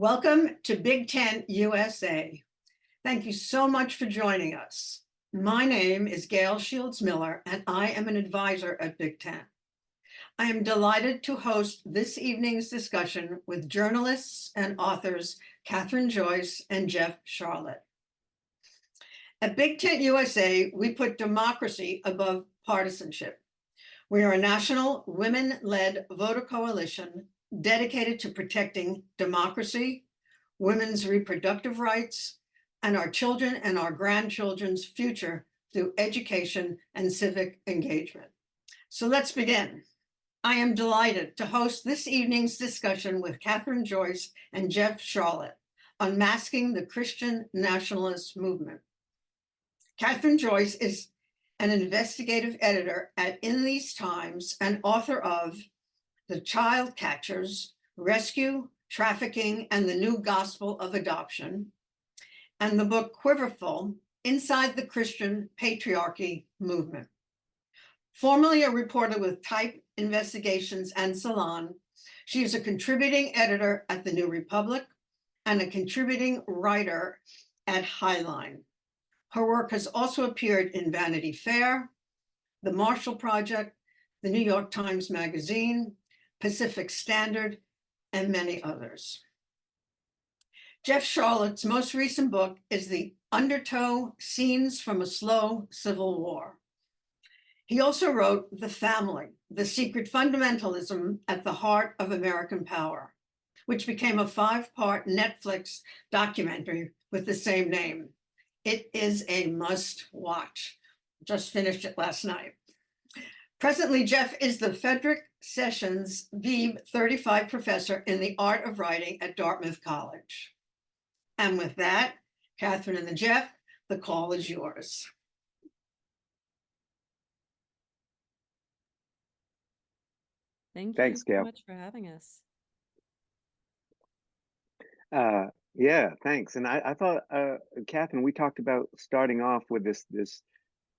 Welcome to BigTent USA. Thank you so much for joining us. My name is Gail Shields Miller, and I am an advisor at BigTent. I am delighted to host this evening's discussion with journalists and authors Kathryn Joyce and Jeff Sharlet. At BigTent USA, we put democracy above partisanship. We are a national women-led voter coalition dedicated to protecting democracy, women's reproductive rights, and our children and our grandchildren's future through education and civic engagement. So let's begin. I am delighted to host this evening's discussion with Kathryn Joyce and Jeff Sharlet, Unmasking the Christian Nationalist Movement. Kathryn Joyce is an investigative editor at In These Times and author of The Child Catchers, Rescue, Trafficking, and the New Gospel of Adoption, and the book Quiverful, Inside the Christian Patriarchy Movement. Formerly a reporter with Type Investigations and Salon, she is a contributing editor at The New Republic and a contributing writer at Highline. Her work has also appeared in Vanity Fair, The Marshall Project, The New York Times Magazine, Pacific Standard, and many others. Jeff Sharlet's most recent book is The Undertow: Scenes from a Slow Civil War. He also wrote The Family, The Secret Fundamentalism at the Heart of American Power, which became a 5-part Netflix documentary with the same name. It is a must watch. Just finished it last night. Presently, Jeff is the Frederick Sessions Beebe 35 Professor in the Art of Writing at Dartmouth College. And with that, Kathryn and Jeff, the call is yours. Thanks, Gail. So much for having us. Yeah, thanks. And I thought, Kathryn, we talked about starting off with this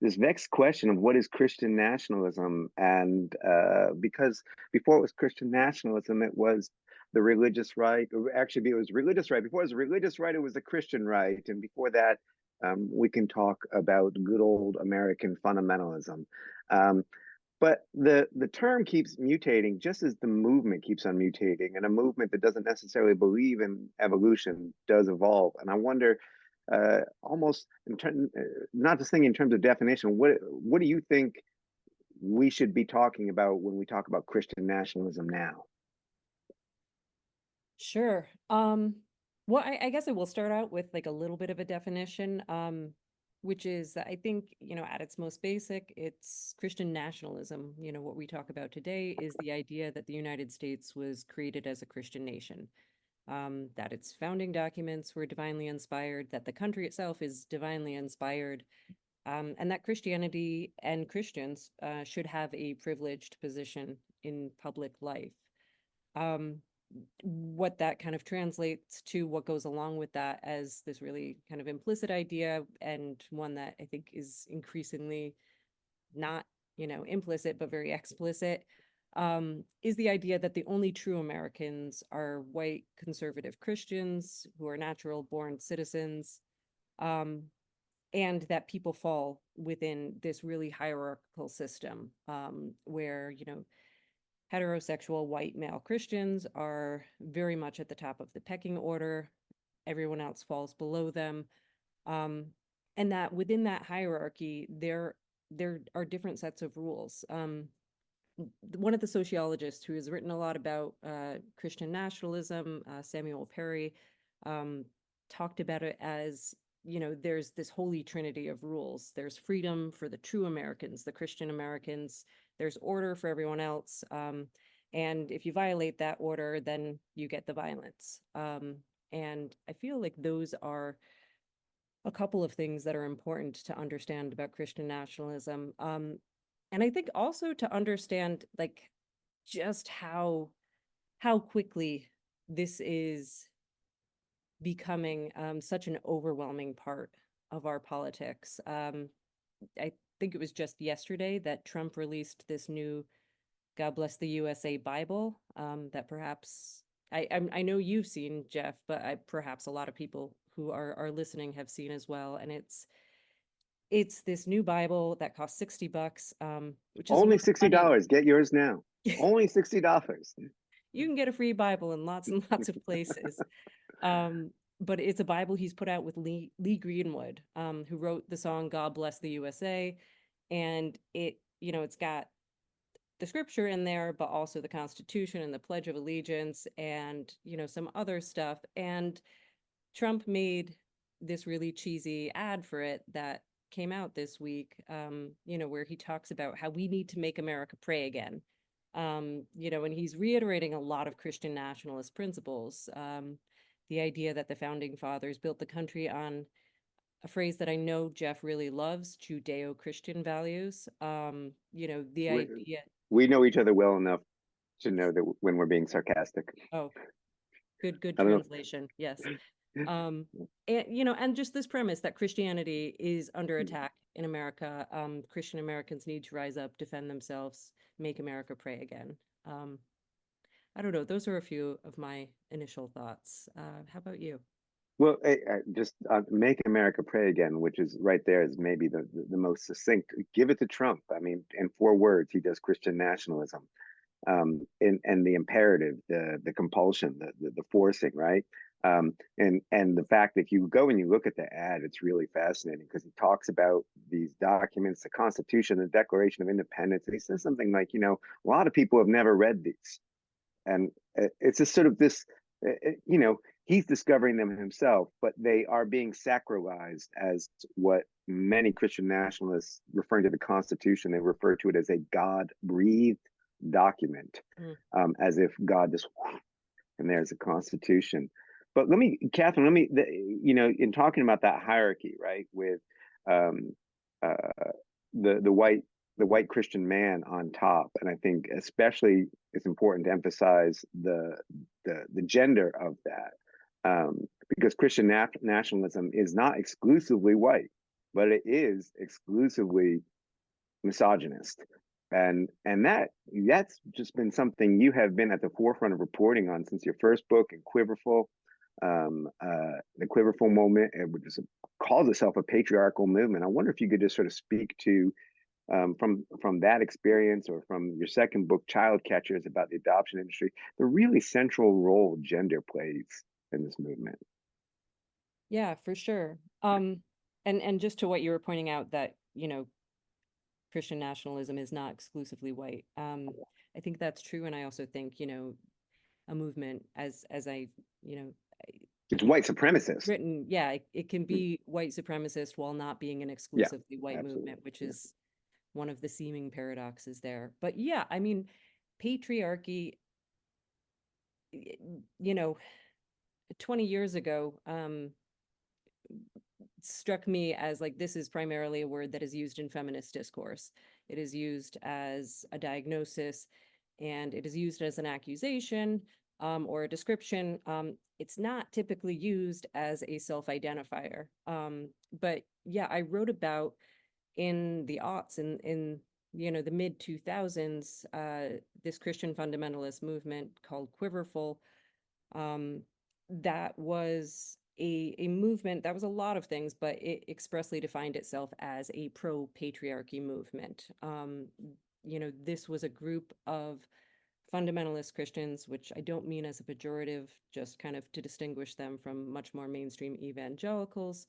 vexed question of what is Christian nationalism, and because before it was Christian nationalism, it was the religious right. Or actually, it was religious right. Before it was religious right, it was the Christian right, and before that, we can talk about good old American fundamentalism. But the term keeps mutating, just as the movement keeps on mutating, and a movement that doesn't necessarily believe in evolution does evolve. And I wonder, almost not just thinking in terms of definition, what do you think we should be talking about when we talk about Christian nationalism now? Sure. Well, I guess I will start out with like a little bit of a definition, which is, I think, at its most basic, it's Christian nationalism. What we talk about today is the idea that the United States was created as a Christian nation. That its founding documents were divinely inspired, that the country itself is divinely inspired, and that Christianity and Christians should have a privileged position in public life. What that kind of translates to, what goes along with that as this really kind of implicit idea, and one that I think is increasingly not, implicit, but very explicit, is the idea that the only true Americans are white conservative Christians who are natural born citizens, and that people fall within this really hierarchical system, where, heterosexual white male Christians are very much at the top of the pecking order. Everyone else falls below them. And that within that hierarchy, there are different sets of rules. One of the sociologists who has written a lot about Christian nationalism, Samuel Perry, talked about it as, there's this holy trinity of rules. There's freedom for the true Americans, the Christian Americans. There's order for everyone else. And if you violate that order, then you get the violence. And I feel like those are a couple of things that are important to understand about Christian nationalism. And I think also to understand like just how quickly this is becoming such an overwhelming part of our politics. I think it was just yesterday that Trump released this new God Bless the USA Bible that perhaps I know you've seen, Jeff, but perhaps a lot of people who are listening have seen as well. And it's this new Bible that costs $60, which is a Only lot of money. $60. Get yours now. Only $60. You can get a free Bible in lots and lots of places. But it's a Bible he's put out with Lee Greenwood, who wrote the song "God Bless the USA," and it's got the scripture in there, but also the Constitution and the Pledge of Allegiance, and some other stuff. And Trump made this really cheesy ad for it that came out this week, where he talks about how we need to make America pray again. And he's reiterating a lot of Christian nationalist principles. The idea that the founding fathers built the country on a phrase that I know Jeff really loves, Judeo-Christian values. The We, idea. we know each other well enough to know that when we're being sarcastic. Oh, good I don't know. translation. Yes. And and just this premise that Christianity is under attack in America. Christian Americans need to rise up, defend themselves, make America pray again. I don't know. Those are a few of my initial thoughts. How about you? Well, just make America pray again, which is right there is maybe the most succinct. Give it to Trump. I mean, in 4 words, he does Christian nationalism, and the imperative, the compulsion, the forcing, right? And the fact that if you go and you look at the ad, it's really fascinating because he talks about these documents, the Constitution, the Declaration of Independence, and he says something like, a lot of people have never read these, and it's just sort of this, he's discovering them himself, but they are being sacralized as what many Christian nationalists, referring to the Constitution, they refer to it as a God-breathed document, as if God just, and there's a Constitution. But Kathryn, in talking about that hierarchy, right, with the white Christian man on top, and I think especially it's important to emphasize the gender of that, because Christian nationalism is not exclusively white, but it is exclusively misogynist, and that's just been something you have been at the forefront of reporting on since your first book, in Quiverful. The Quiverful movement, which calls itself a patriarchal movement. I wonder if you could just sort of speak to, from that experience, or from your second book, Child Catchers, about the adoption industry, the really central role gender plays in this movement. Yeah, for sure. And just to what you were pointing out, that Christian nationalism is not exclusively white. I think that's true, and I also think a movement as I it's white supremacist. Written, yeah, it can be white supremacist while not being an exclusively white absolutely. movement, which is one of the seeming paradoxes there. But yeah, I mean, patriarchy, 20 years ago, struck me as like, this is primarily a word that is used in feminist discourse. It is used as a diagnosis, and it is used as an accusation, or a description. It's not typically used as a self-identifier. But yeah, I wrote about, in the aughts, in the mid 2000s, this Christian fundamentalist movement called Quiverful, that was a movement that was a lot of things, but it expressly defined itself as a pro-patriarchy movement. This was a group of fundamentalist Christians, which I don't mean as a pejorative, just kind of to distinguish them from much more mainstream evangelicals,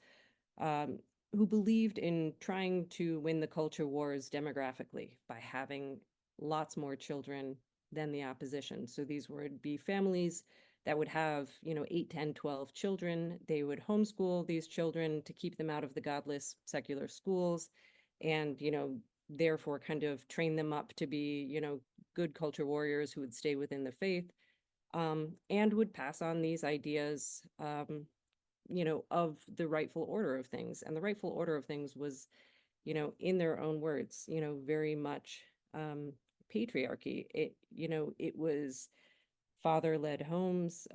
who believed in trying to win the culture wars demographically by having lots more children than the opposition. So these would be families that would have, 8, 10, 12 children. They would homeschool these children to keep them out of the godless secular schools, and, therefore kind of train them up to be, good culture warriors who would stay within the faith, and would pass on these ideas, of the rightful order of things. And the rightful order of things was, in their own words, very much patriarchy. It was father-led homes,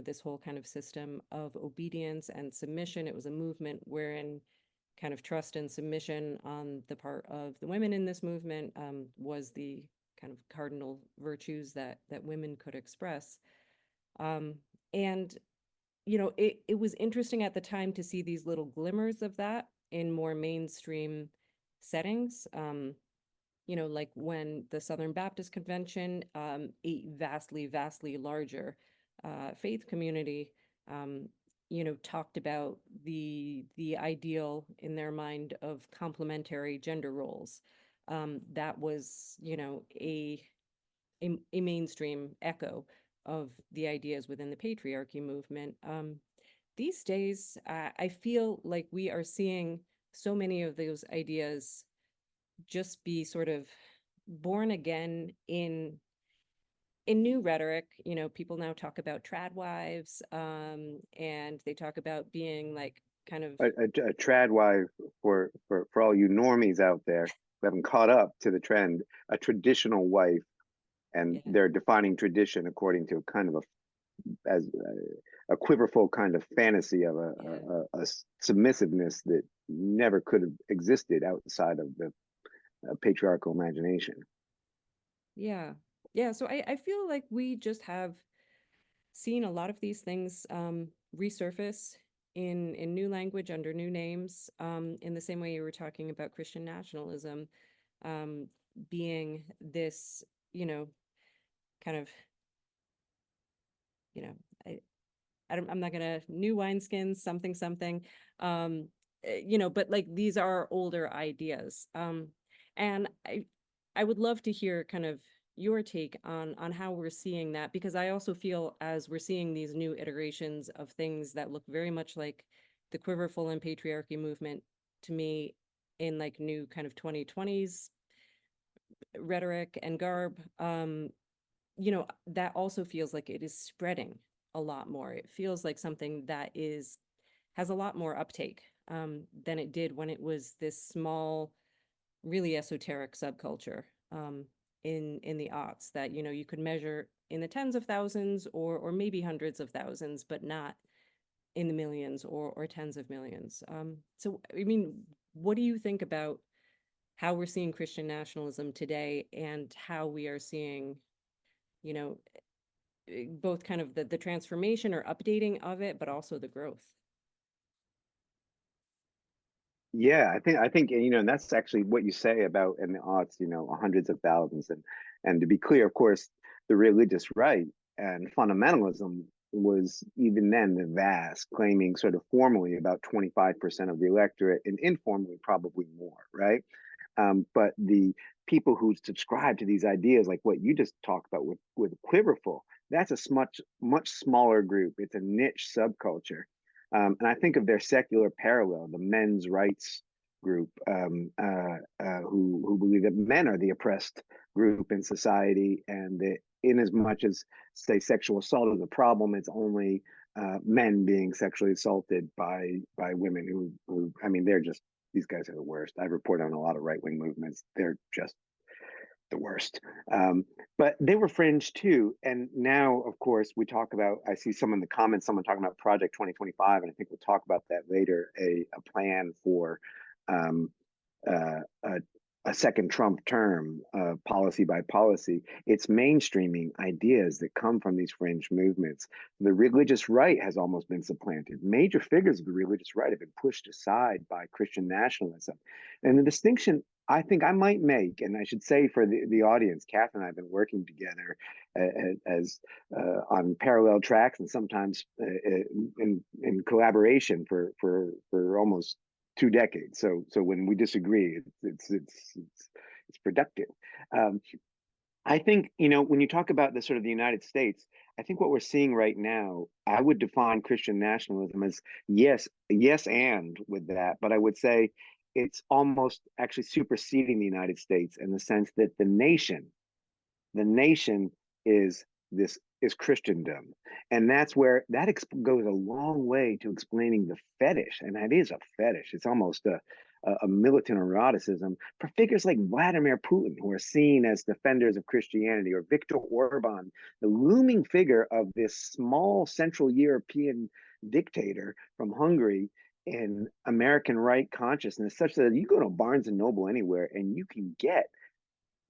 this whole kind of system of obedience and submission. It was a movement wherein kind of trust and submission on the part of the women in this movement was the kind of cardinal virtues that women could express. And it was interesting at the time to see these little glimmers of that in more mainstream settings. Like when the Southern Baptist Convention, a vastly larger faith community, talked about the ideal in their mind of complementary gender roles. That was, a mainstream echo of the ideas within the patriarchy movement. These days, I feel like we are seeing so many of those ideas just be sort of born again in new rhetoric. People now talk about trad wives, and they talk about being like kind of A trad wife, for all you normies out there who haven't caught up to the trend, a traditional wife, and yeah, they're defining tradition according to kind of as a quiverful kind of fantasy of a submissiveness that never could have existed outside of the patriarchal imagination. yeah, yeah. So I feel like we just have seen a lot of these things resurface in new language under new names, in the same way you were talking about Christian nationalism, um, being this, kind of, you know, I'm not gonna new wineskins, something, but like these are older ideas. And I would love to hear kind of your take on how we're seeing that, because I also feel as we're seeing these new iterations of things that look very much like the quiverful and patriarchy movement to me in like new kind of 2020s rhetoric and garb, that also feels like it is spreading a lot more. It feels like something that has a lot more uptake, than it did when it was this small, really esoteric subculture, in the aughts that you could measure in the tens of thousands or maybe hundreds of thousands, but not in the millions or tens of millions. So I mean, what do you think about how we're seeing Christian nationalism today and how we are seeing, you know, both kind of the transformation or updating of it, but also the growth? Yeah, I think and that's actually what you say about in the aughts, hundreds of thousands, and to be clear, of course, the religious right and fundamentalism was even then the vast, claiming sort of formally about 25% of the electorate and informally probably more, right? But the people who subscribe to these ideas, like what you just talked about with Quiverful, that's a much smaller group. It's a niche subculture, and I think of their secular parallel, the men's rights group, who believe that men are the oppressed group in society, and that in as much as say sexual assault is a problem, it's only men being sexually assaulted by women who I mean, they're just these guys are the worst. I report on a lot of right wing movements. They're just the worst. But they were fringe too. And now, of course, we talk about, I see some in the comments, someone talking about Project 2025, and I think we'll talk about that later, a plan for um, a second Trump term, policy by policy. It's mainstreaming ideas that come from these fringe movements. The religious right has almost been supplanted. Major figures of the religious right have been pushed aside by Christian nationalism. And the distinction I think I might make, and I should say for the audience, Kathryn and I have been working together as on parallel tracks and sometimes in collaboration for almost 2 decades. So when we disagree, it's productive. Um, I think when you talk about the sort of the United States, I think what we're seeing right now, I would define Christian nationalism as yes, and with that, but I would say it's almost actually superseding the United States in the sense that the nation is Christendom, and that's where that goes a long way to explaining the fetish, and that is a fetish. It's almost a militant eroticism for figures like Vladimir Putin, who are seen as defenders of Christianity, or Viktor Orban, the looming figure of this small Central European dictator from Hungary in American right consciousness, such that you go to Barnes and Noble anywhere and you can get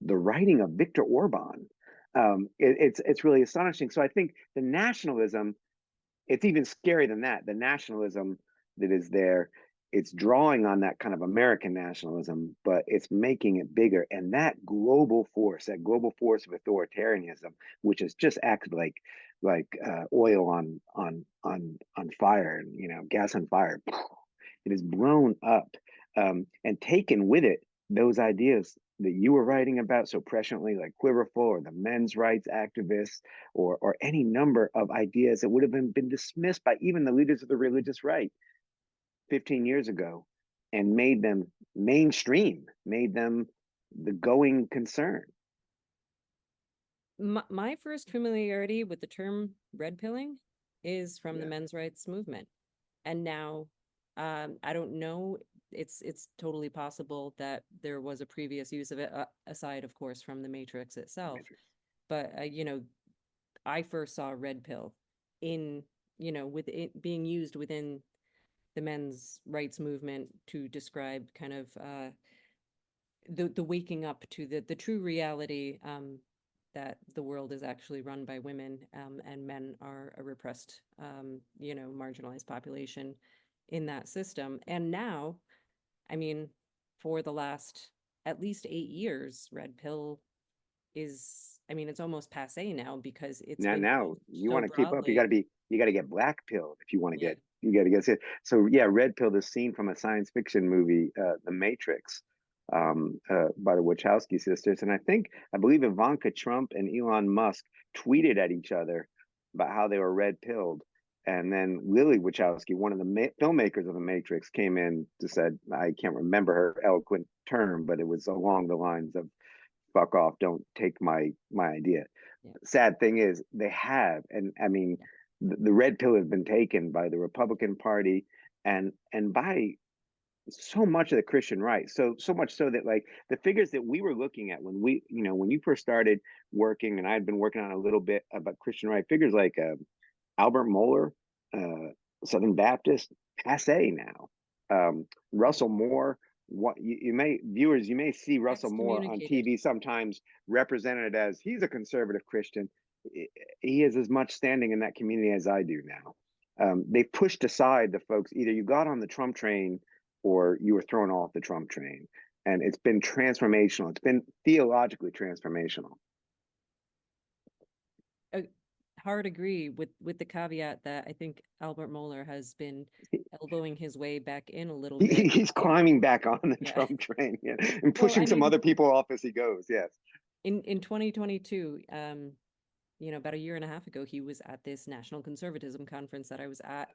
the writing of Viktor Orban, It's really astonishing. So I think the nationalism, it's even scarier than that. The nationalism that is there, it's drawing on that kind of American nationalism, but it's making it bigger. And that global force of authoritarianism, which is just acts like oil on fire, and gas on fire. It has blown up, and taken with it those ideas that you were writing about so presciently, like Quiverful or the men's rights activists, or any number of ideas that would have been dismissed by even the leaders of the religious right 15 years ago, and made them mainstream, made them the going concern. My first familiarity with the term red pilling is from the Yeah. men's rights movement. And now, I don't know, it's totally possible that there was a previous use of it, aside, of course, from the Matrix itself. But, I first saw red pill with it being used within the men's rights movement to describe kind of the waking up to the true reality, that the world is actually run by women, and men are a repressed, marginalized population in that system. And now, I mean, for the last at least 8 years, red pill is, it's almost passé now, because it's been Now used you so want to keep up, you broadly. got to get black pilled if you want to Yeah. get, you got to get it. So yeah, red pill, the scene from a science fiction movie, The Matrix, by the Wachowski sisters. And I believe Ivanka Trump and Elon Musk tweeted at each other about how they were red pilled. And then Lily Wachowski, one of the filmmakers of The Matrix, came in to said, I can't remember her eloquent term, but it was along the lines of, fuck off, don't take my idea. Yeah. Sad thing is they have, and I mean, the red pill has been taken by the Republican Party, and by so much of the Christian right. So much so that, like, the figures that we were looking at when when you first started working, and I had been working on a little bit about Christian right figures, like Albert Mohler, Southern Baptist, passe now. Russell Moore. What you may see Russell Moore on Excommunicated. TV sometimes represented as he's a conservative Christian. He has as much standing in that community as I do now. They pushed aside the folks, either you got on the Trump train or you were thrown off the Trump train. And it's been transformational. It's been theologically transformational. Hard agree, with the caveat that I think Albert Mohler has been elbowing his way back in a little bit. He's climbing back on the Yeah. Trump train, yeah, and Well, pushing some other people off as he goes. Yes. In 2022, about a year and a half ago, he was at this National Conservatism conference that I was at.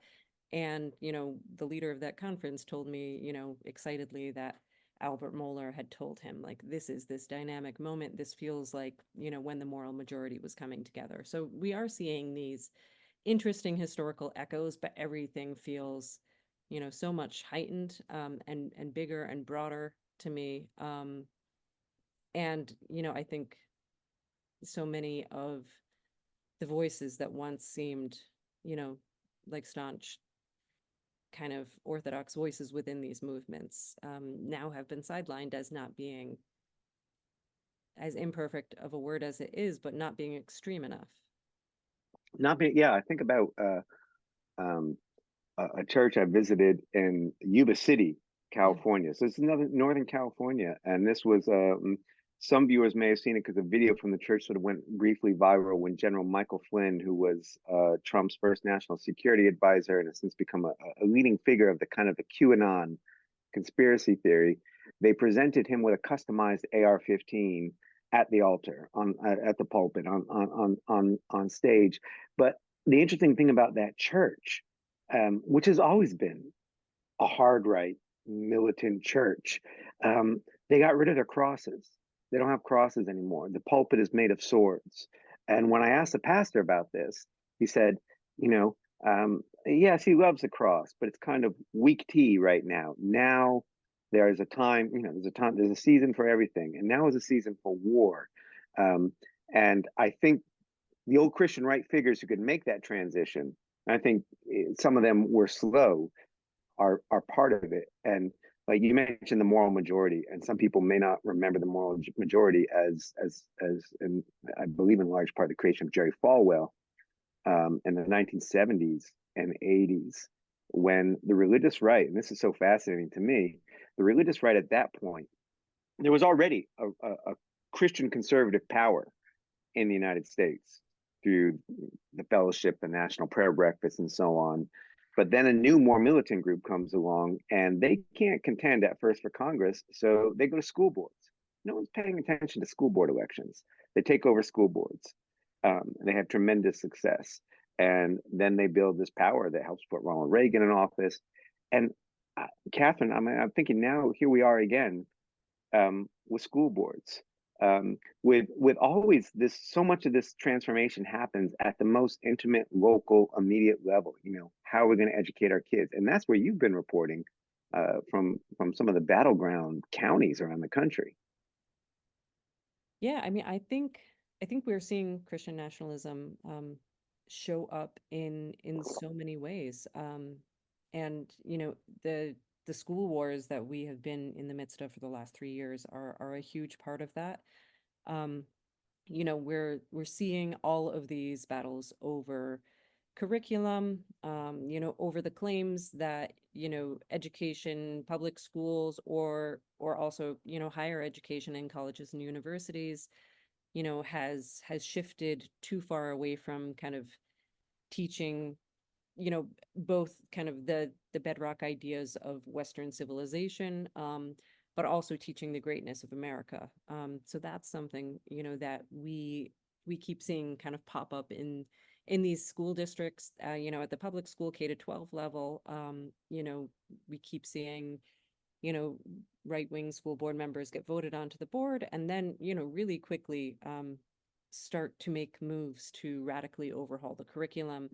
And, the leader of that conference told me, excitedly, that Albert Mohler had told him, like, this is this dynamic moment. This feels like, when the moral majority was coming together. So we are seeing these interesting historical echoes, but everything feels, so much heightened, and bigger and broader to me. And, I think so many of the voices that once seemed, like staunch kind of orthodox voices within these movements, now have been sidelined as not being, as imperfect of a word as it is, but not being extreme enough. Not being, yeah. I think about um, a church I visited in Yuba City, California. So it's another Northern California, and this was some viewers may have seen it because a video from the church sort of went briefly viral when General Michael Flynn, who was Trump's first national security advisor and has since become a leading figure of the kind of the QAnon conspiracy theory, they presented him with a customized AR-15 at the altar, at the pulpit, on stage. But the interesting thing about that church, which has always been a hard right militant church, they got rid of their crosses. They don't have crosses anymore. The pulpit is made of swords. And when I asked the pastor about this, he said, yes, he loves the cross, but it's kind of weak tea right now. Now there is a time, there's a season for everything. And now is a season for war. And I think the old Christian right figures who could make that transition, I think some of them were slow, are part of it. And like you mentioned the moral majority, and some people may not remember the moral majority and I believe in large part the creation of Jerry Falwell in the 1970s and 80s, when the religious right, and this is so fascinating to me, the religious right at that point, there was already a Christian conservative power in the United States through the fellowship, the National Prayer Breakfast, and so on. But then a new, more militant group comes along, and they can't contend at first for Congress, so they go to school boards. No one's paying attention to school board elections. They take over school boards. They have tremendous success. And then they build this power that helps put Ronald Reagan in office. And Kathryn, I'm thinking now, here we are again with school boards. With always this, so much of this transformation happens at the most intimate, local, immediate level. How are we going to educate our kids? And that's where you've been reporting from some of the battleground counties around the country. Yeah, I mean, I think we're seeing Christian nationalism show up in so many ways. And the school wars that we have been in the midst of for the last 3 years are a huge part of that. We're seeing all of these battles over curriculum, over the claims that, education, public schools, or also, higher education in colleges and universities, has shifted too far away from kind of teaching, both kind of the bedrock ideas of Western civilization, but also teaching the greatness of America. So that's something, that we keep seeing kind of pop up in these school districts, at the public school K-12 level. We keep seeing, right-wing school board members get voted onto the board, and then, really quickly start to make moves to radically overhaul the curriculum,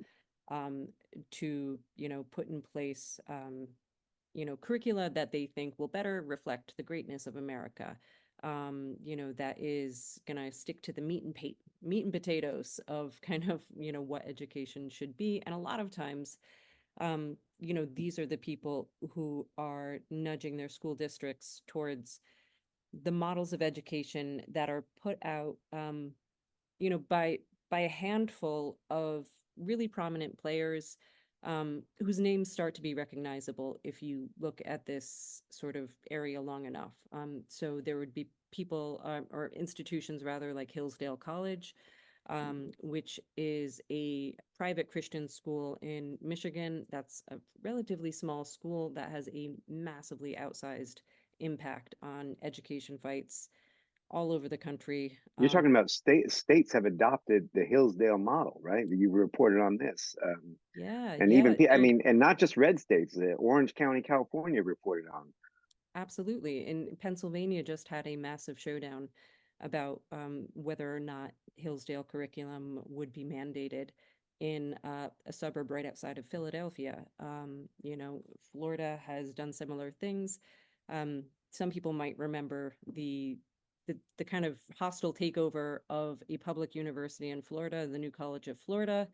to, put in place, curricula that they think will better reflect the greatness of America. That is going to stick to the meat and potatoes of kind of, what education should be. And a lot of times, these are the people who are nudging their school districts towards the models of education that are put out, by a handful of really prominent players, whose names start to be recognizable if you look at this sort of area long enough. So there would be people, or institutions rather, like Hillsdale College, which is a private Christian school in Michigan. That's a relatively small school that has a massively outsized impact on education fights all over the country. You're talking about states have adopted the Hillsdale model, right? You reported on this. And even, I mean, and not just red states, Orange County, California reported on. Absolutely. And Pennsylvania just had a massive showdown about whether or not Hillsdale curriculum would be mandated in a suburb right outside of Philadelphia. Florida has done similar things. Some people might remember the kind of hostile takeover of a public university in Florida, the New College of Florida,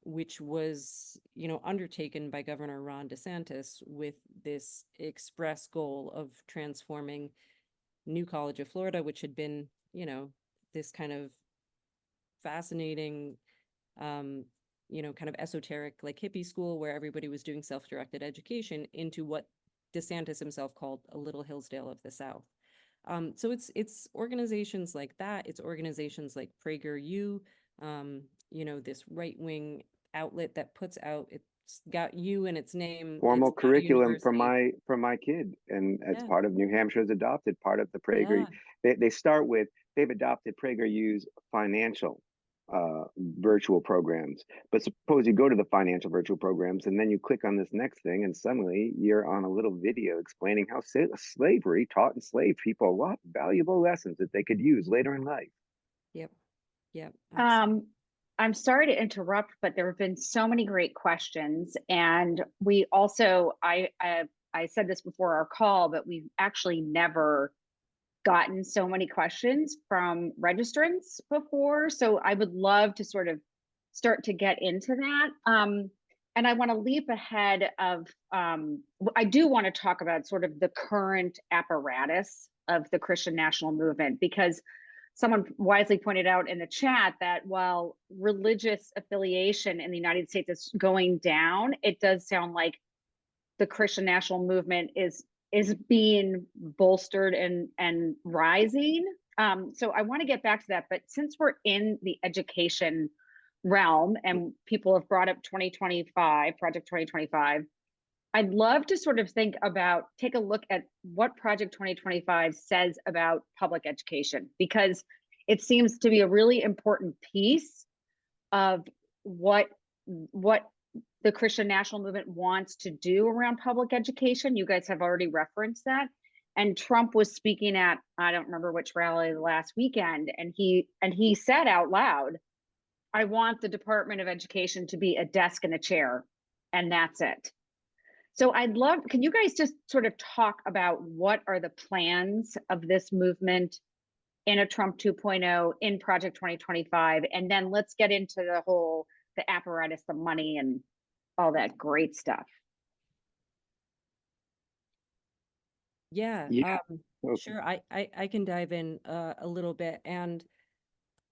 which was, undertaken by Governor Ron DeSantis with this express goal of transforming New College of Florida, which had been, this kind of fascinating, kind of esoteric, like hippie school where everybody was doing self-directed education, into what DeSantis himself called a little Hillsdale of the South. So it's organizations like that. It's organizations like PragerU, this right-wing outlet that puts out, it's got U in its name. Formal it's curriculum for my kid, and as part of New Hampshire's adopted part of the Prager. They start with, they've adopted PragerU's financial virtual programs. But suppose you go to the financial virtual programs and then you click on this next thing, and suddenly you're on a little video explaining how slavery taught enslaved people a lot of valuable lessons that they could use later in life. Yep. I'm sorry to interrupt, but there have been so many great questions. And we also, I said this before our call, but we've actually never gotten so many questions from registrants before. So I would love to sort of start to get into that. and I want to leap ahead of, I do want to talk about sort of the current apparatus of the Christian national movement, because someone wisely pointed out in the chat that while religious affiliation in the United States is going down, it does sound like the Christian national movement is being bolstered and rising. So I want to get back to that, but since we're in the education realm and people have brought up 2025, Project 2025, I'd love to sort of take a look at what Project 2025 says about public education, because it seems to be a really important piece of what the Christian national movement wants to do around public education. You guys have already referenced that. And Trump was speaking at, I don't remember which rally last weekend, and he said out loud, I want the Department of Education to be a desk and a chair, and that's it. So can you guys just sort of talk about what are the plans of this movement in a Trump 2.0 in Project 2025? And then let's get into the apparatus, the money, and all that great stuff. Yeah, Yeah. Okay. sure. I can dive in a little bit, and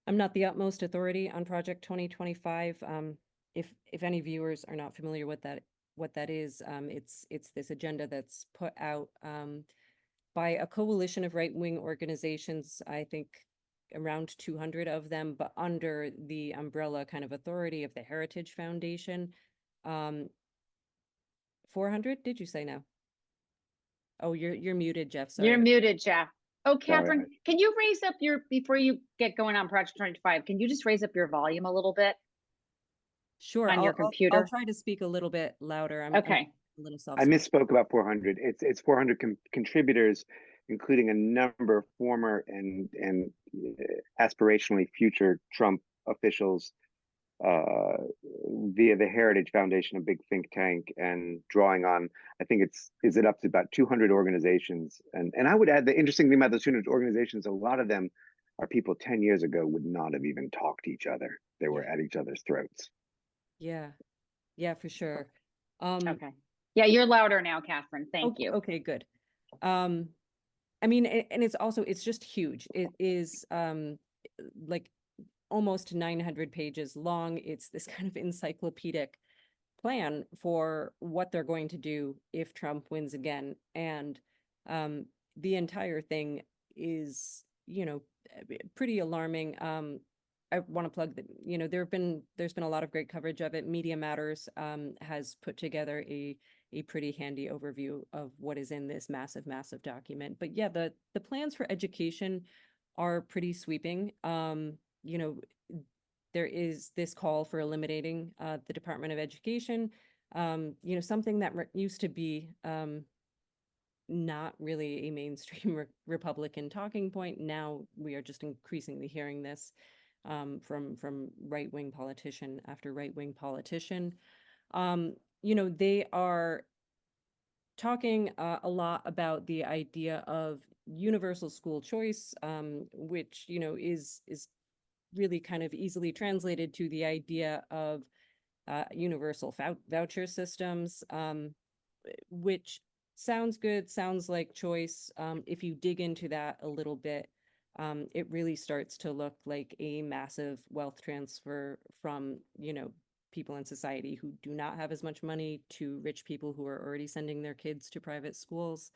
I'm not the utmost authority on Project 2025. If any viewers are not familiar with what that is, it's this agenda that's put out by a coalition of right-wing organizations, I think around 200 of them, but under the umbrella kind of authority of the Heritage Foundation. 400, did you say now? Oh, you're muted, Jeff. Sorry. You're muted, Jeff. Oh, Kathryn, Sorry. can you raise up before you get going on Project 25, can you just raise up your volume a little bit? Sure. On your computer? I'll try to speak a little bit louder. I'm Okay. a little I soft-spoken. misspoke about 400. It's 400 contributors, including a number of former and aspirationally future Trump officials, via the Heritage Foundation, a big think tank, and drawing on, I think is it up to about 200 organizations. And I would add, the interesting thing about those 200 organizations, a lot of them are people 10 years ago would not have even talked to each other. They were at each other's throats. Yeah, for sure. Okay. Yeah, you're louder now, Kathryn. Thank you. Okay, good. I mean, and it's just huge. It is like almost 900 pages long. It's this kind of encyclopedic plan for what they're going to do if Trump wins again. And the entire thing is, pretty alarming. I want to plug that, there's been a lot of great coverage of it. Media Matters has put together a pretty handy overview of what is in this massive document. But yeah, the plans for education are pretty sweeping. There is this call for eliminating the Department of Education, something that used to be not really a mainstream Republican talking point. Now we are just increasingly hearing this from right-wing politician after right-wing politician. They are talking a lot about the idea of universal school choice, which is really kind of easily translated to the idea of universal voucher systems, which sounds good, sounds like choice. If you dig into that a little bit, it really starts to look like a massive wealth transfer from, people in society who do not have as much money to rich people who are already sending their kids to private schools.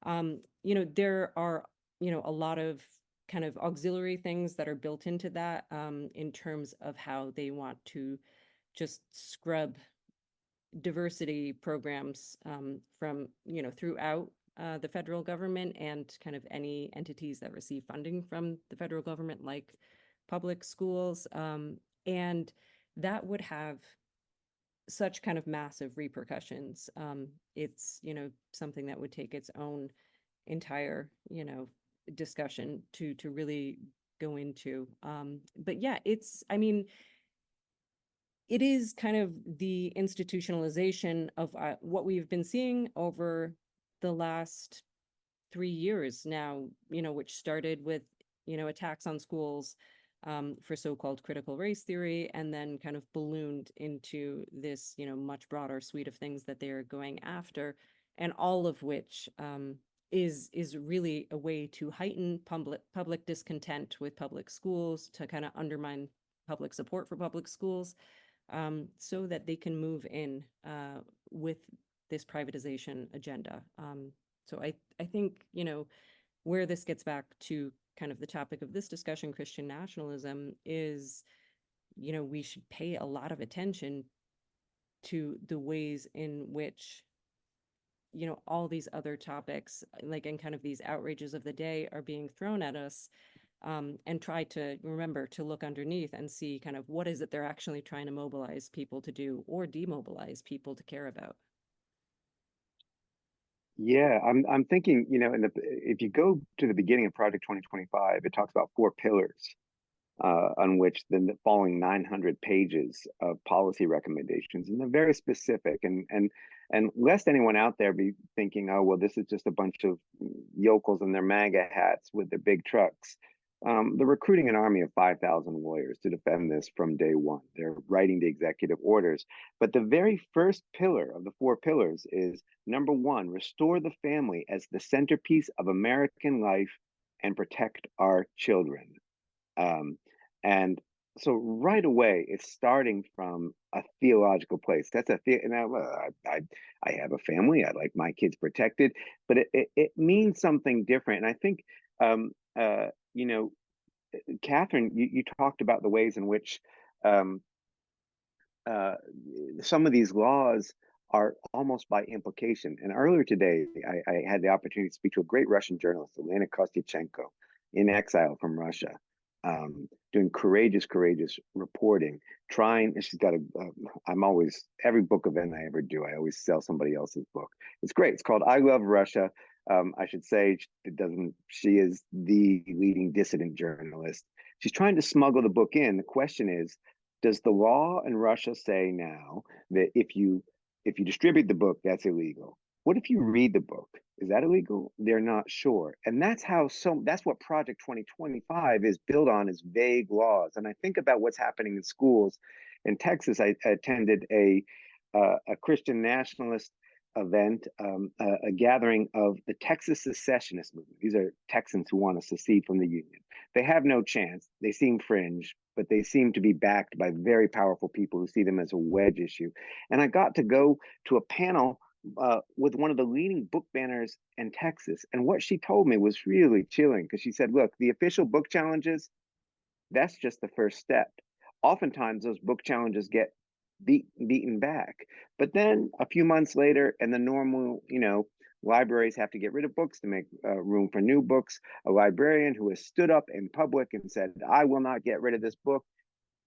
There are, a lot of kind of auxiliary things that are built into that, in terms of how they want to just scrub diversity programs from, throughout the federal government and kind of any entities that receive funding from the federal government, like public schools. And that would have such kind of massive repercussions. It's, something that would take its own entire, discussion to really go into. But yeah, it is kind of the institutionalization of what we've been seeing over the last 3 years now, which started with, attacks on schools for so-called critical race theory, and then kind of ballooned into this, much broader suite of things that they are going after, and all of which is really a way to heighten public discontent with public schools, to kind of undermine public support for public schools, so that they can move in with this privatization agenda. So I think, where this gets back to kind of the topic of this discussion, Christian nationalism, is, we should pay a lot of attention to the ways in which, all these other topics, like, and kind of these outrages of the day are being thrown at us, and try to remember to look underneath and see kind of what is it they're actually trying to mobilize people to do or demobilize people to care about. Yeah, I'm thinking, if you go to the beginning of Project 2025, it talks about 4 pillars on which then the following 900 pages of policy recommendations, and they're very specific. And lest anyone out there be thinking, oh, well, this is just a bunch of yokels in their MAGA hats with their big trucks. They're recruiting an army of 5,000 lawyers to defend this from day one. They're writing the executive orders. But the very first pillar of the 4 pillars is, number 1, restore the family as the centerpiece of American life and protect our children. And so right away, it's starting from a theological place. That's I have a family. I like my kids protected, but it means something different. And I think, Kathryn, you talked about the ways in which some of these laws are almost by implication. And earlier today, I had the opportunity to speak to a great Russian journalist, Elena Kostyachenko, in exile from Russia, doing courageous reporting, she's got every book event I ever do, I always sell somebody else's book. It's great. It's called I Love Russia. I should say she is the leading dissident journalist. She's trying to smuggle the book in. The question is, does the law in Russia say now that if you distribute the book, that's illegal? What if you read the book? Is that illegal? They're not sure. And that's what Project 2025 is built on, is vague laws. And I think about what's happening in schools. In Texas, I attended a Christian nationalist event, a gathering of the Texas secessionist movement. These are Texans who want to secede from the Union. They have no chance. They seem fringe, but they seem to be backed by very powerful people who see them as a wedge issue. And I got to go to a panel with one of the leading book banners in Texas. And what she told me was really chilling, because she said, look, the official book challenges, that's just the first step. Oftentimes those book challenges get beaten back. But then a few months later, and the normal, libraries have to get rid of books to make room for new books. A librarian who has stood up in public and said, I will not get rid of this book.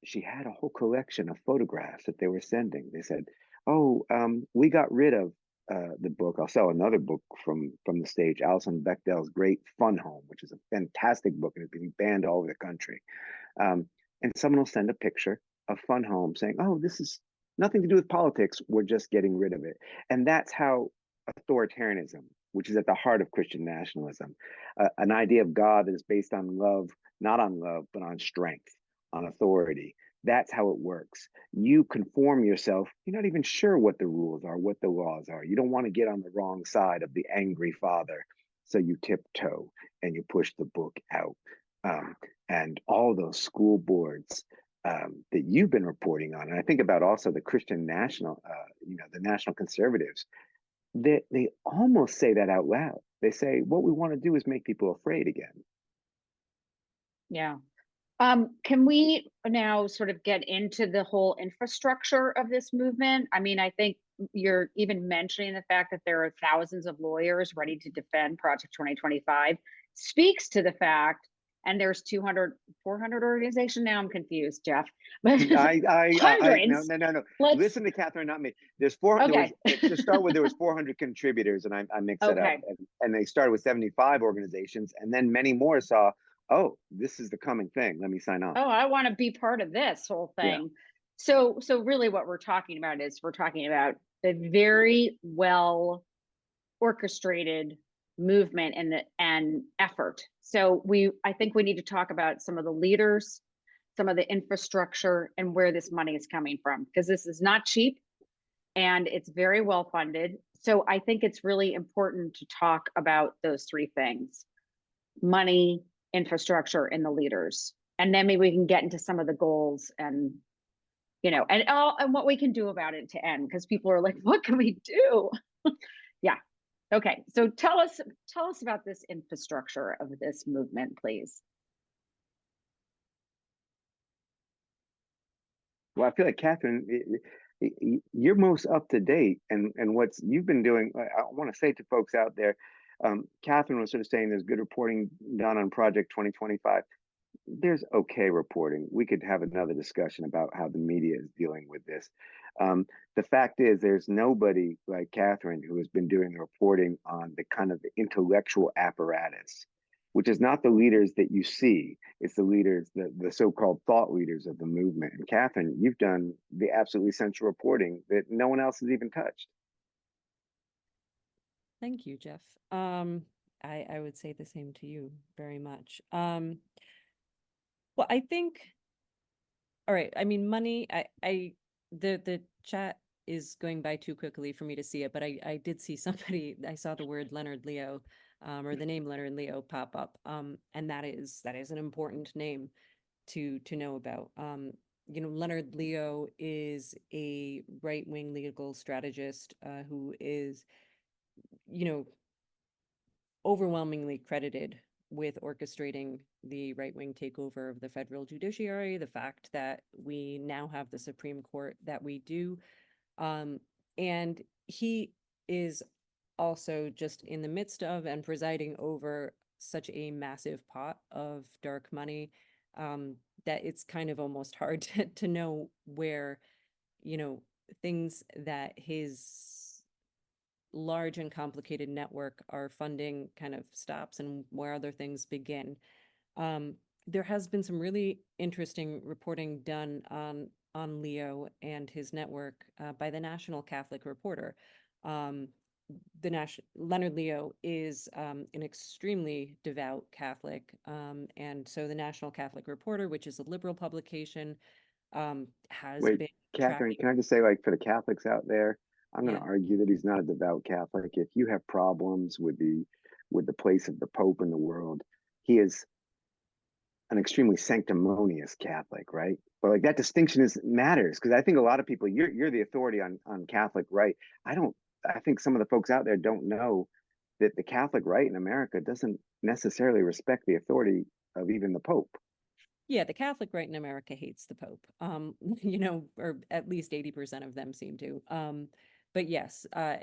She had a whole collection of photographs that they were sending. They said, oh, we got rid of the book. I'll sell another book from the stage, Alison Bechdel's great Fun Home, which is a fantastic book and is being banned all over the country. And someone will send a picture of Fun Home saying, oh, this is nothing to do with politics. We're just getting rid of it. And that's how authoritarianism, which is at the heart of Christian nationalism, an idea of God that is based on love, not on love, but on strength, on authority. That's how it works. You conform yourself. You're not even sure what the rules are, what the laws are. You don't want to get on the wrong side of the angry father. So you tiptoe and you push the book out. And all those school boards that you've been reporting on. And I think about also the Christian national, the national conservatives, they almost say that out loud. They say, what we want to do is make people afraid again. Yeah. Can we now sort of get into the whole infrastructure of this movement? I mean, I think you're even mentioning the fact that there are thousands of lawyers ready to defend Project 2025 speaks to the fact, and there's 400 organizations. Now I'm confused, Jeff. But hundreds. No. Listen to Kathryn, not me. There's 400. Okay. To start with, there was 400 contributors, and I mixed it up. And they started with 75 organizations, and then many more saw, oh, this is the coming thing. Let me sign on. Oh, I want to be part of this whole thing. Yeah. So really what we're talking about is a very well orchestrated movement and effort. So I think we need to talk about some of the leaders some of the infrastructure and where this money is coming from, because this is not cheap and it's very well funded. So I think it's really important to talk about those three things: money, infrastructure, and the leaders. And then maybe we can get into some of the goals and, and what we can do about it to end, because people are like, what can we do? Yeah. Okay. So tell us about this infrastructure of this movement, please. Well, I feel like Kathryn, you're most up to date, and what's you've been doing. I want to say to folks out there, Kathryn was sort of saying there's good reporting done on Project 2025. There's okay reporting. We could have another discussion about how the media is dealing with this. The fact is, there's nobody like Kathryn who has been doing the reporting on the kind of the intellectual apparatus, which is not the leaders that you see. It's the leaders, the so-called thought leaders of the movement. And Kathryn, you've done the absolutely essential reporting that no one else has even touched. Thank you, Jeff. I would say the same to you very much. Well, I think, all right. I mean, money, the chat is going by too quickly for me to see it, but I did see somebody, I saw the word Leonard Leo, or the name Leonard Leo pop up. And that is an important name to know about. Leonard Leo is a right-wing legal strategist, who is, overwhelmingly credited with orchestrating the right-wing takeover of the federal judiciary, the fact that we now have the Supreme Court that we do. And he is also just in the midst of and presiding over such a massive pot of dark money, that it's kind of almost hard to know where, things that his large and complicated network are funding kind of stops and where other things begin. There has been some really interesting reporting done on Leo and his network by the National Catholic Reporter. Leonard Leo is an extremely devout Catholic, and so the National Catholic Reporter, which is a liberal publication, has Wait, been Kathryn, tracking. can I just say, like, for the Catholics out there, I'm going Yeah. to argue that he's not a devout Catholic. If you have problems with the place of the Pope in the world, he is an extremely sanctimonious Catholic, right? But like that distinction matters, because I think a lot of people, you're the authority on Catholic right. I think some of the folks out there don't know that the Catholic right in America doesn't necessarily respect the authority of even the Pope. Yeah, the Catholic right in America hates the Pope. Or at least 80% of them seem to. But yes, I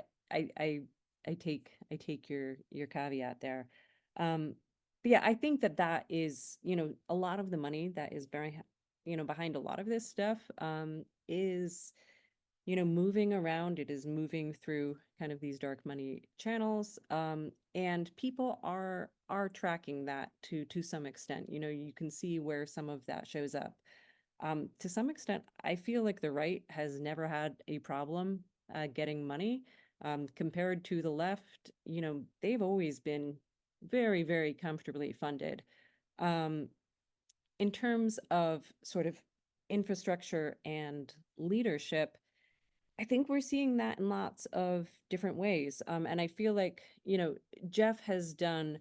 take your caveat there. But yeah, I think that is, a lot of the money that is behind a lot of this stuff, is, moving around. It is moving through kind of these dark money channels. And people are tracking that to some extent. You can see where some of that shows up. To some extent, I feel like the right has never had a problem getting money. Compared to the left, they've always been very, very comfortably funded. In terms of sort of infrastructure and leadership, I think we're seeing that in lots of different ways. And I feel like, Jeff has done,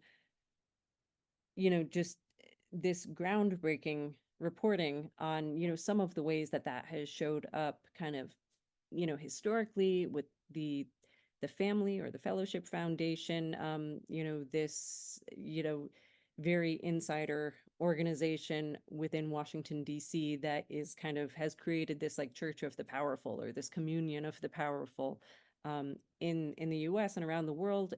just this groundbreaking reporting on, some of the ways that has showed up kind of, historically with the family or the Fellowship Foundation, this, very insider organization within Washington, D.C. that is kind of has created this like Church of the Powerful, or this communion of the powerful, in the US and around the world,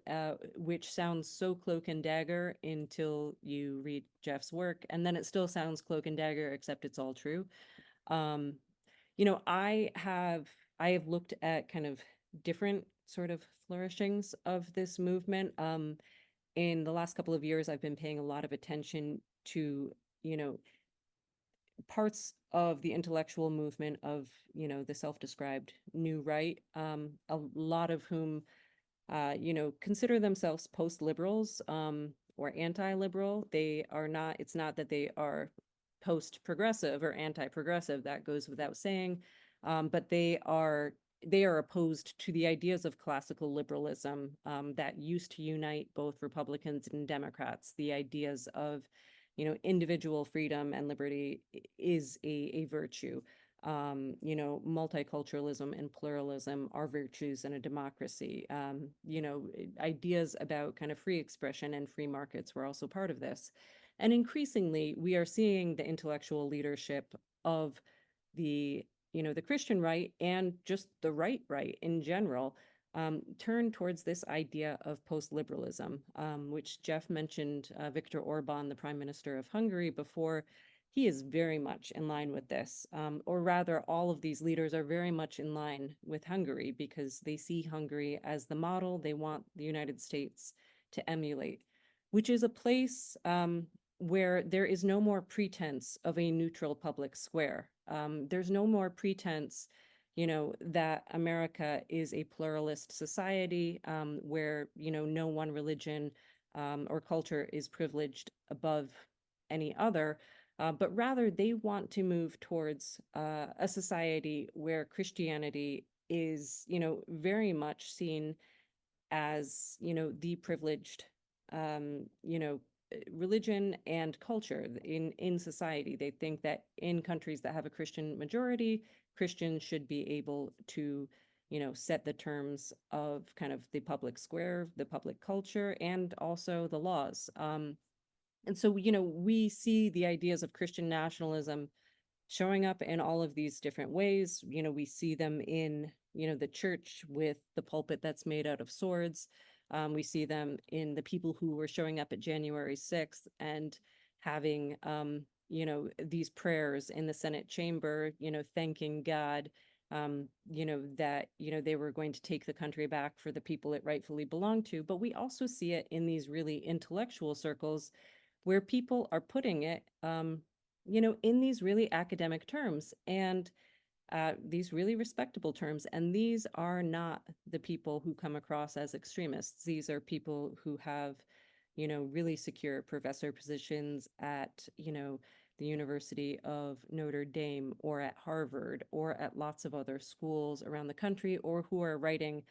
which sounds so cloak and dagger until you read Jeff's work, and then it still sounds cloak and dagger, except it's all true. I have looked at kind of different sort of flourishings of this movement. In the last couple of years, I've been paying a lot of attention to, parts of the intellectual movement of, the self-described new right, a lot of whom, consider themselves post-liberals, or anti-liberal. They are not, it's not that they are post-progressive or anti-progressive. That goes without saying. But they are opposed to the ideas of classical liberalism that used to unite both Republicans and Democrats. The ideas of, individual freedom and liberty is a virtue. Multiculturalism and pluralism are virtues in a democracy. Ideas about kind of free expression and free markets were also part of this. And increasingly, we are seeing the intellectual leadership of the Christian right and just the right in general turn towards this idea of post-liberalism, which Jeff mentioned. Viktor Orban, the Prime Minister of Hungary, before. He is very much in line with this, or rather, all of these leaders are very much in line with Hungary because they see Hungary as the model they want the United States to emulate, which is a place where there is no more pretense of a neutral public square. There's no more pretense, that America is a pluralist society where, no one religion or culture is privileged above any other. But rather, they want to move towards a society where Christianity is, very much seen as, the privileged, religion and culture in society. They think that in countries that have a Christian majority, Christians should be able to, set the terms of kind of the public square, the public culture, and also the laws. And so, we see the ideas of Christian nationalism showing up in all of these different ways. We see them in, the church with the pulpit that's made out of swords. We see them in the people who were showing up at January 6th and having, these prayers in the Senate chamber, thanking God, that, they were going to take the country back for the people it rightfully belonged to. But we also see it in these really intellectual circles where people are putting it, in these really academic terms and these really respectable terms. And these are not the people who come across as extremists. These are people who have, really secure professor positions at, the University of Notre Dame or at Harvard or at lots of other schools around the country, or who are writing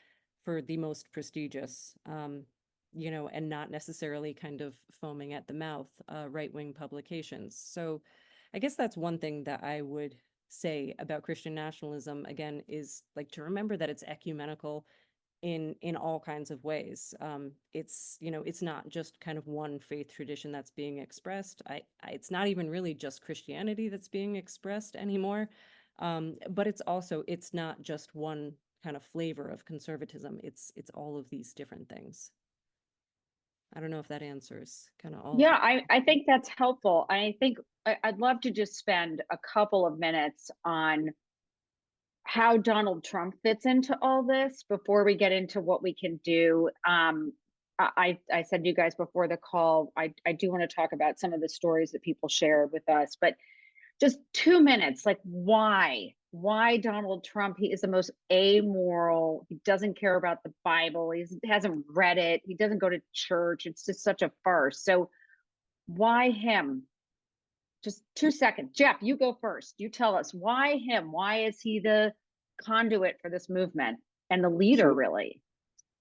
for the most prestigious, and not necessarily kind of foaming at the mouth right-wing publications. So I guess that's one thing that I would say about Christian nationalism, again, is like to remember that it's ecumenical in all kinds of ways. It's not just kind of one faith tradition that's being expressed. It's not even really just Christianity that's being expressed anymore. But it's not just one kind of flavor of conservatism. It's all of these different things. I don't know if that answers kind of all. Yeah, I think that's helpful. I think I'd love to just spend a couple of minutes on how Donald Trump fits into all this before we get into what we can do. I said to you guys before the call, I do want to talk about some of the stories that people shared with us, but just 2 minutes, like why Donald Trump? He is the most amoral. He doesn't care about the Bible. He hasn't read it. He doesn't go to church. It's just such a farce. So why him? Just 2 seconds. Jeff, you go first. You tell us why him? Why is he the conduit for this movement and the leader, really?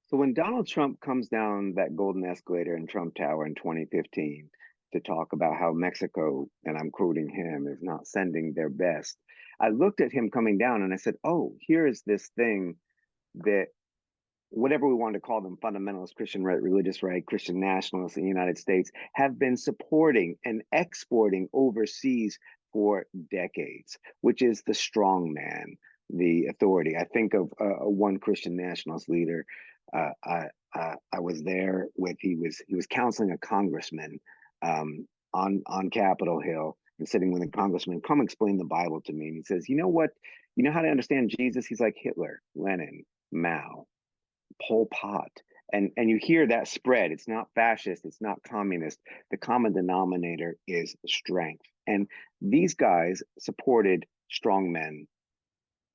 So when Donald Trump comes down that golden escalator in Trump Tower in 2015 to talk about how Mexico, and I'm quoting him, is not sending their best, I looked at him coming down and I said, oh, here is this thing that whatever we want to call them, fundamentalist Christian right, religious right, Christian nationalists in the United States have been supporting and exporting overseas for decades, which is the strong man, the authority. I think of one Christian nationalist leader. I was there with, he was counseling a congressman on Capitol Hill and sitting with a congressman, come explain the Bible to me. And he says, you know what? You know how to understand Jesus? He's like Hitler, Lenin, Mao, Pol Pot. And you hear that spread. It's not fascist. It's not communist. The common denominator is strength. And these guys supported strong men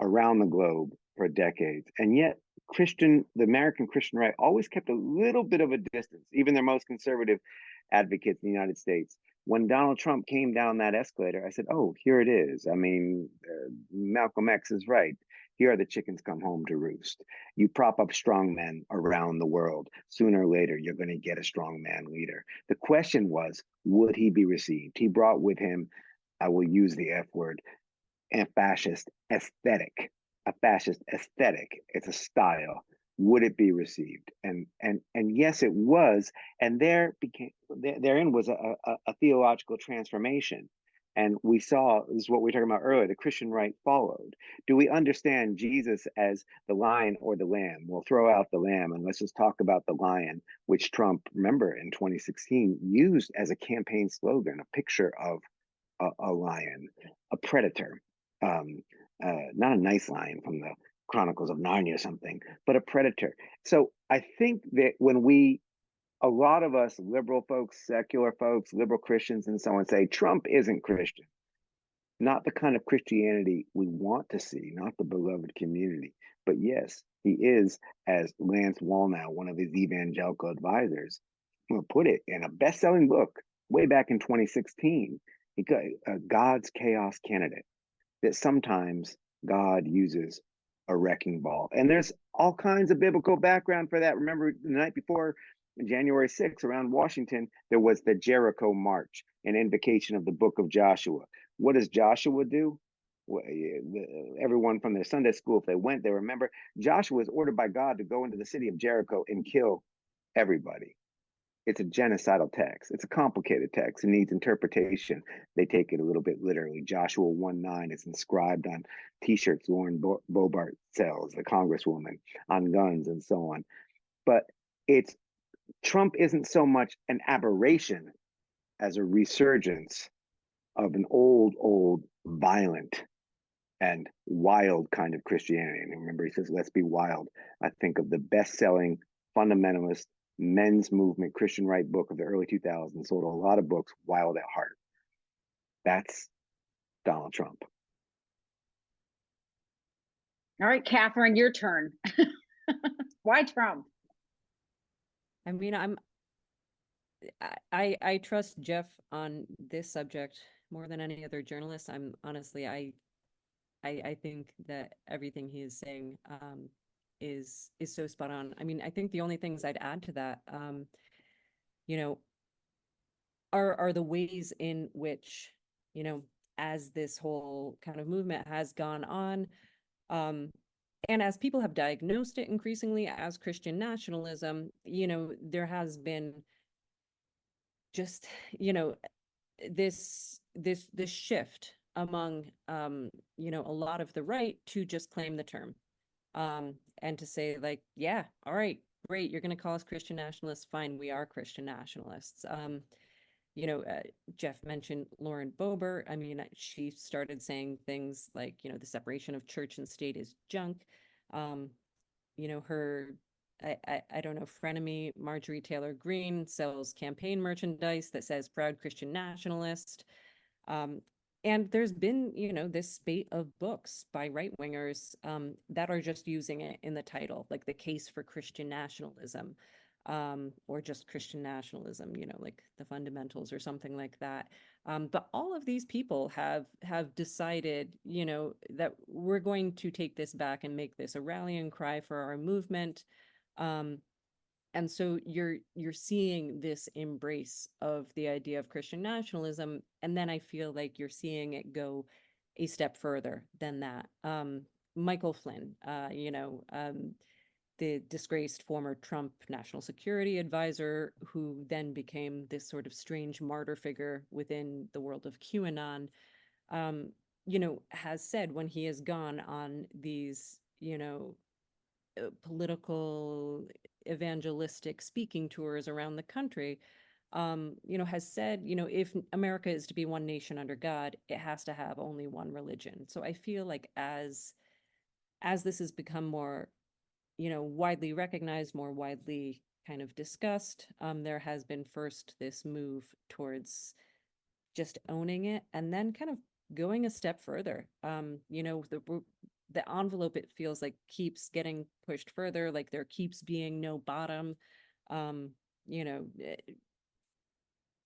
around the globe for decades. And yet the American Christian right always kept a little bit of a distance. Even their most conservative advocates in the United States When Donald Trump came down that escalator, I said, oh, here it is. I mean, Malcolm X is right. Here are the chickens come home to roost. You prop up strong men around the world. Sooner or later, you're going to get a strong man leader. The question was, would he be received? He brought with him, I will use the F word, a fascist aesthetic. A fascist aesthetic. It's a style. Would it be received? And yes, it was. And therein was a theological transformation. And we saw, this is what we were talking about earlier, the Christian right followed. Do we understand Jesus as the lion or the lamb? We'll throw out the lamb and let's just talk about the lion, which Trump, remember, in 2016, used as a campaign slogan, a picture of a lion, a predator, not a nice lion from the Chronicles of Narnia or something, but a predator. So I think that a lot of us liberal folks, secular folks, liberal Christians, and so on say Trump isn't Christian, not the kind of Christianity we want to see, not the beloved community. But yes, he is, as Lance Wallnau, one of his evangelical advisors, put it in a best-selling book way back in 2016. He got God's chaos candidate. That sometimes God uses a wrecking ball. And there's all kinds of biblical background for that. Remember, the night before January 6th, around Washington, there was the Jericho March, an invocation of the book of Joshua. What does Joshua do? Everyone from their Sunday school, if they went, they remember Joshua was ordered by God to go into the city of Jericho and kill everybody. It's a genocidal text. It's a complicated text. It needs interpretation. They take it a little bit literally. Joshua 1:9 is inscribed on T-shirts Lauren Boebert sells, the Congresswoman, on guns and so on. But Trump isn't so much an aberration as a resurgence of an old, violent and wild kind of Christianity. And remember, he says, let's be wild. I think of the best-selling fundamentalist men's movement Christian right book of the early 2000s, sold a lot of books, Wild at Heart. That's Donald Trump. All right, Kathryn, your turn. Why Trump? I mean, I trust Jeff on this subject more than any other journalist. I'm honestly, I think that everything he is saying is so spot on. I mean, I think the only things I'd add to that, you know, are the ways in which, you know, as this whole kind of movement has gone on, and as people have diagnosed it increasingly as Christian nationalism, you know, there has been just, you know, this shift among, you know, a lot of the right to just claim the term, and to say like, yeah, all right, great, you're going to call us Christian nationalists. Fine, we are Christian nationalists. You know, Jeff mentioned Lauren Boebert. I mean, she started saying things like, you know, the separation of church and state is junk. You know, her, I don't know, frenemy Marjorie Taylor Greene sells campaign merchandise that says proud Christian nationalist. And there's been, you know, this spate of books by right-wingers that are just using it in the title, like The Case for Christian Nationalism, or just Christian nationalism, you know, like The Fundamentals or something like that. But all of these people have decided, you know, that we're going to take this back and make this a rallying cry for our movement. And so you're seeing this embrace of the idea of Christian nationalism, and then I feel like you're seeing it go a step further than that. Michael Flynn, you know, the disgraced former Trump national security advisor, who then became this sort of strange martyr figure within the world of QAnon, you know, has said when he has gone on these, you know, political evangelistic speaking tours around the country, you know, has said, you know, if America is to be one nation under God, it has to have only one religion. So I feel like as this has become more, you know, widely recognized, more widely kind of discussed, there has been first this move towards just owning it, and then kind of going a step further. You know, the envelope, it feels like, keeps getting pushed further, like there keeps being no bottom. You know,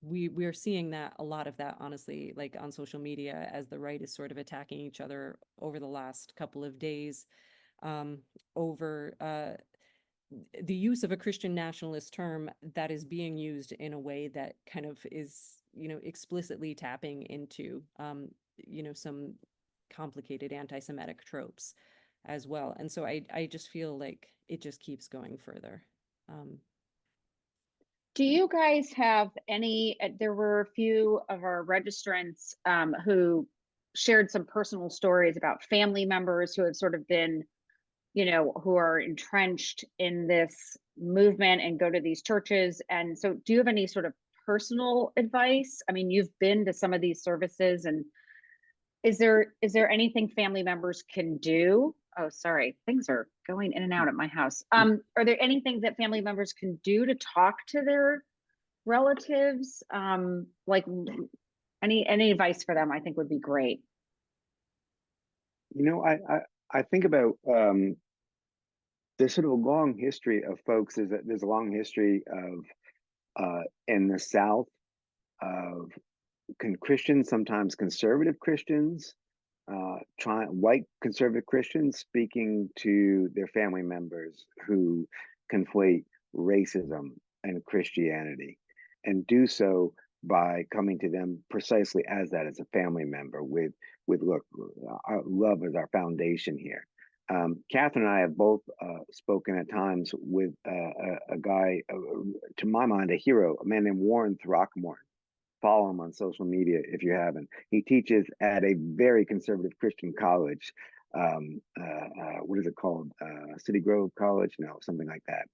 we are seeing that, a lot of that, honestly, like on social media, as the right is sort of attacking each other over the last couple of days, over the use of a Christian nationalist term that is being used in a way that kind of is, explicitly tapping into, some complicated anti-Semitic tropes as well. And so I just feel like it just keeps going further. Do you guys have any, there were a few of our registrants who shared some personal stories about family members who have sort of been, who are entrenched in this movement and go to these churches. And so do you have any sort of personal advice? I mean, you've been to some of these services, and is there anything family members can do? Oh, sorry, things are going in and out at my house. Are there anything that family members can do to talk to their relatives? Like any advice for them, I think would be great. I think about there's sort of a long history of folks. There's a long history of in the South of Christians, sometimes conservative Christians, white conservative Christians speaking to their family members who conflate racism and Christianity, and do so by coming to them precisely as that, as a family member, with look, our love is our foundation here. Kathryn and I have both spoken at times with a guy, to my mind, a hero, a man named Warren Throckmorton. Follow him on social media if you haven't. He teaches at a very conservative Christian college. What is it called? City Grove College? No, something like that.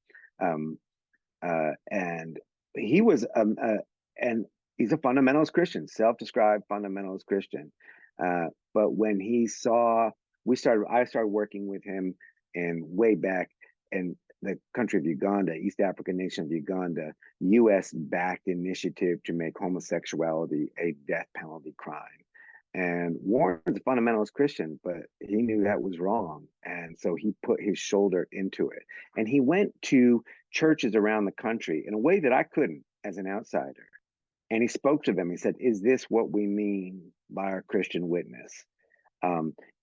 And he was, and he's a fundamentalist Christian, self-described fundamentalist Christian. But when he saw, I started working with him in way back in the country of Uganda, East African nation of Uganda, US-backed initiative to make homosexuality a death penalty crime. And Warren's a fundamentalist Christian, but he knew that was wrong. And so he put his shoulder into it. And he went to churches around the country in a way that I couldn't as an outsider. And he spoke to them. He said, is this what we mean by our Christian witness?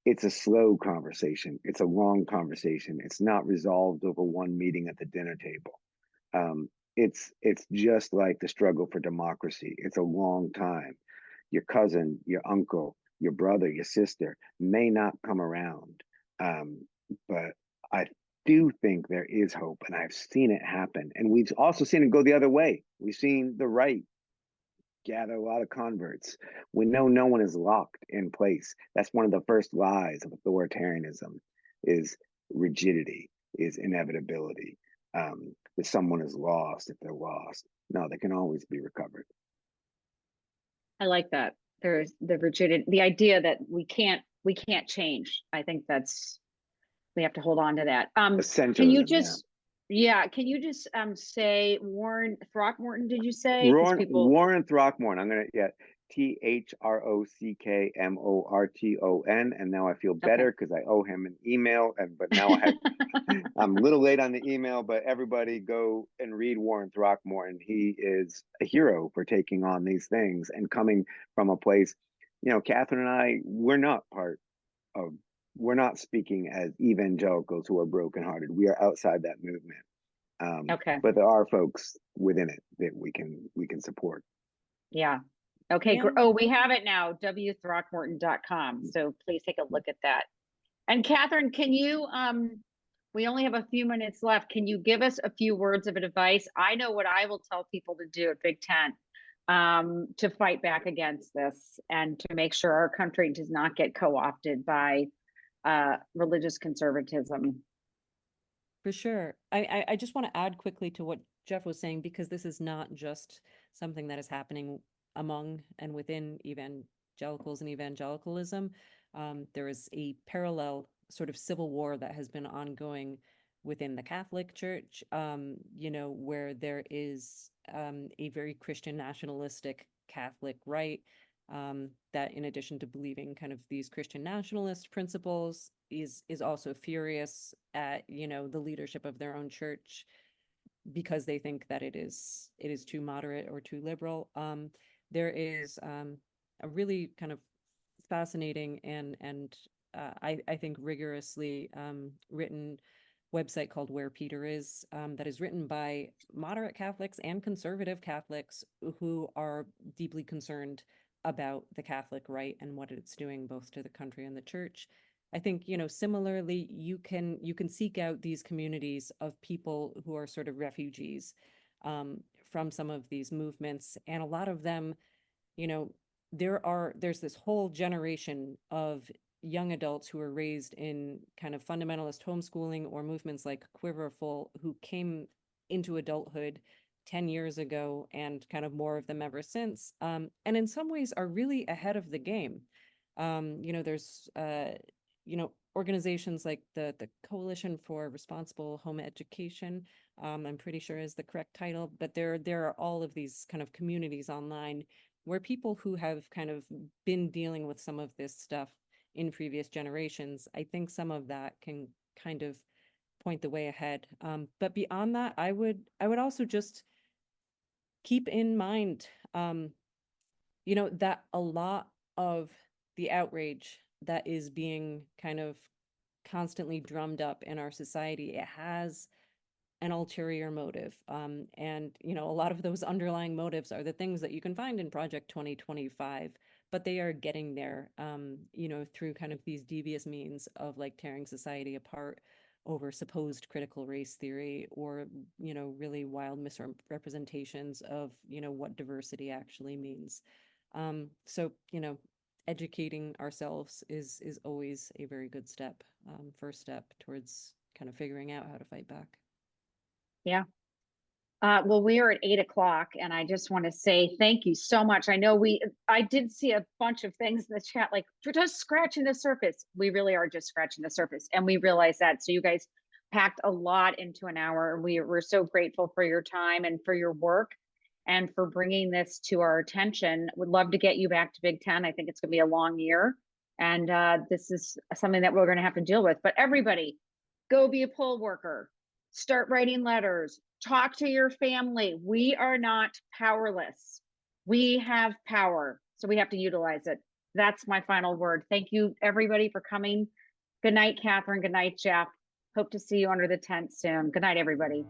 It's a slow conversation. It's a long conversation. It's not resolved over one meeting at the dinner table. It's just like the struggle for democracy. It's a long time. Your cousin, your uncle, your brother, your sister may not come around. But I do think there is hope, and I've seen it happen. And we've also seen it go the other way. We've seen the right gather a lot of converts. We know no one is locked in place. That's one of the first lies of authoritarianism, is rigidity, is inevitability. That someone is lost if they're lost. No, they can always be recovered. I like that. There's the rigidity, the idea that we can't change. I think we have to hold on to that. Can you just can you just say Warren Throckmorton, did you say? Warren Throckmorton. I'm gonna THROCKMORTON, and now I feel better because I owe him an email, but now I'm a little late on the email, but everybody go and read Warren Throckmorton. He is a hero for taking on these things and coming from a place, Kathryn and I, we're not speaking as evangelicals who are brokenhearted. We are outside that movement. But there are folks within it that we can support. Yeah. Okay. Yeah. Oh, we have it now, wthrockmorton.com. So please take a look at that. And Kathryn, can you, we only have a few minutes left. Can you give us a few words of advice? I know what I will tell people to do at BigTent to fight back against this and to make sure our country does not get co-opted by religious conservatism. For sure. I just want to add quickly to what Jeff was saying, because this is not just something that is happening among and within evangelicals and evangelicalism. There is a parallel sort of civil war that has been ongoing within the Catholic Church, where there is a very Christian nationalistic Catholic right that, in addition to believing kind of these Christian nationalist principles, is also furious at, the leadership of their own church because they think that it is too moderate or too liberal. There is a really kind of fascinating and I think rigorously written website called Where Peter Is, that is written by moderate Catholics and conservative Catholics who are deeply concerned about the Catholic right and what it's doing both to the country and the church. I think, similarly, you can seek out these communities of people who are sort of refugees from some of these movements, and a lot of them, there's this whole generation of young adults who are raised in kind of fundamentalist homeschooling or movements like Quiverful, who came into adulthood 10 years ago, and kind of more of them ever since, and in some ways are really ahead of the game. There's organizations like the Coalition for Responsible Home Education, I'm pretty sure is the correct title, but there are all of these kind of communities online where people who have kind of been dealing with some of this stuff in previous generations, I think some of that can kind of point the way ahead. But beyond that, I would also just keep in mind, that a lot of the outrage that is being kind of constantly drummed up in our society, it has an ulterior motive. And, a lot of those underlying motives are the things that you can find in Project 2025, but they are getting there, through kind of these devious means of like tearing society apart over supposed critical race theory, or, really wild misrepresentations of, what diversity actually means. So, educating ourselves is always a very good step, first step towards kind of figuring out how to fight back. Yeah. Well, we are at 8 o'clock, and I just want to say thank you so much. I know I did see a bunch of things in the chat, like, we're just scratching the surface. We really are just scratching the surface, and we realize that. So you guys packed a lot into an hour. We're so grateful for your time and for your work and for bringing this to our attention. Would love to get you back to BigTent. I think it's going to be a long year, and this is something that we're going to have to deal with. But everybody, go be a poll worker. Start writing letters. Talk to your family. We are not powerless. We have power, so we have to utilize it. That's my final word. Thank you, everybody, for coming. Good night, Kathryn. Good night, Jeff. Hope to see you under the tent soon. Good night, everybody.